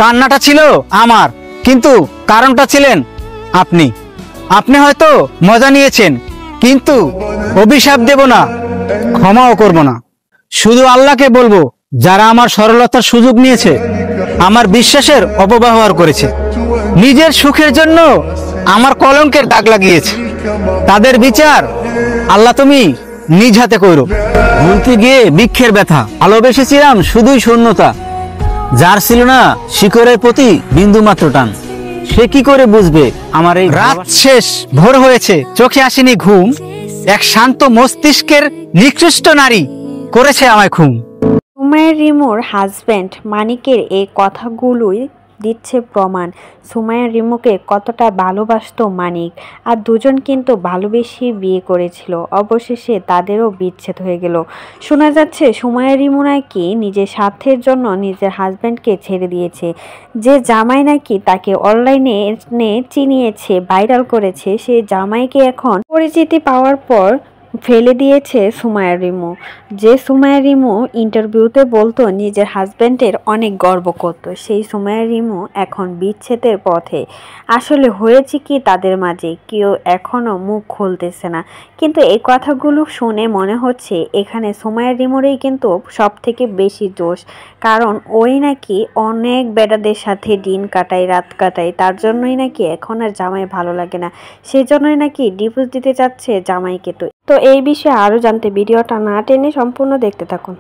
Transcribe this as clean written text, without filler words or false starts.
কান্নাটা ছিল আমার, কিন্তু কারণটা ছিলেন আপনি। আপনি হয়তো মজা নিয়েছেন, কিন্তু অভিশাপ দেব না, ক্ষমাও করব না। শুধু আল্লাহকে বলবো, যারা আমার সরলতার সুযোগ নিয়েছে, আমার বিশ্বাসের অপব্যবহার করেছে, নিজের সুখের জন্য আমার কলঙ্কের দাগ লাগিয়েছে, তাদের বিচার আল্লাহ তুমি নিজ হাতে করো। ভুলতে গিয়ে বৃক্ষের ব্যথা, ভালোবেসেছিলাম শুধুই শূন্যতা, যার ছিল না শিকড়ের প্রতি বিন্দু মাত্র টান। সে কি করে বুঝবে আমার এই রাত শেষ, ভোর হয়েছে, চোখে আসেনি ঘুম, এক শান্ত মস্তিষ্কের নিকৃষ্ট নারী করেছে আমায় খুন। সুমাইয়া রিমুর হাজব্যান্ড মানিকের এই কথাগুলোই দিচ্ছে প্রমাণ সুমাইয়া রিমুকে কতটা ভালোবাসতো মানিক। আর দুজন কিন্তু ভালোবেসে বিয়ে করেছিল, অবশেষে তাদেরও বিচ্ছেদ হয়ে গেল। শোনা যাচ্ছে সুমাইয়া রিমু নাকি নিজের স্বার্থের জন্য নিজের হাজব্যান্ডকে ছেড়ে দিয়েছে। যে জামাই নাকি তাকে অনলাইনে চিনিয়েছে, ভাইরাল করেছে, সেই জামাইকে এখন পরিচিতি পাওয়ার পর ফেলে দিয়েছে সুমাইয়া রিমু। যে সুমাইয়া রিমু ইন্টারভিউতে বলতো নিজের হাজব্যান্ডের অনেক গর্ব করতো, সেই সুমাইয়া রিমু এখন বিচ্ছেদের পথে। আসলে হয়েছে কি তাদের মাঝে, কেউ এখনো মুখ খুলতেছে না। কিন্তু এই কথাগুলো শুনে মনে হচ্ছে এখানে সুমাইয়া রিমুরই কিন্তু সব থেকে বেশি দোষ, কারণ ওই নাকি অনেক বেটাদের সাথে দিন কাটায়, রাত কাটায়, তার জন্যই নাকি এখন আর জামাই ভালো লাগে না, সেজন্যই নাকি ডিভোর্স দিতে চাচ্ছে জামাইকে। তো এই বিষয়ে আরো জানতে ভিডিওটা না টেনে সম্পূর্ণ দেখতে থাকুন।